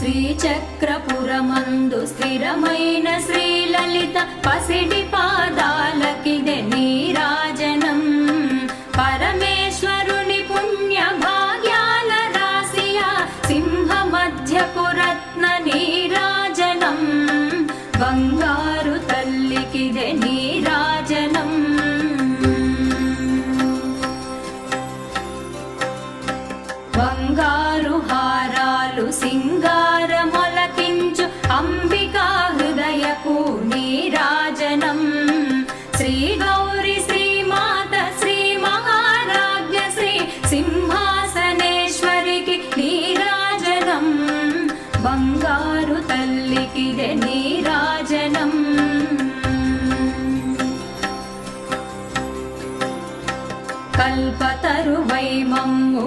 శ్రీచక్రపురమందు స్థిరమైన శ్రీలలిత పసిడి పాదాలకిదే నీరాజనం పరమేశ్వరుని పుణ్య భాగ్యాల రాశియా సింహ మధ్యపు రత్న నీరాజనం బంగారు తల్లికిదే నీరాజనం బంగారు హారాలు సింగారమొలకించు అంబికా హృదయపు నీరాజనం శ్రీ గౌరి శ్రీమాత శ్రీ మహారాజ్ఞ శ్రీ సింహాసనేశ్వరికి నీరాజనం బంగారు తల్లికిదే నీరాజనం కల్పతరువై మమ్ము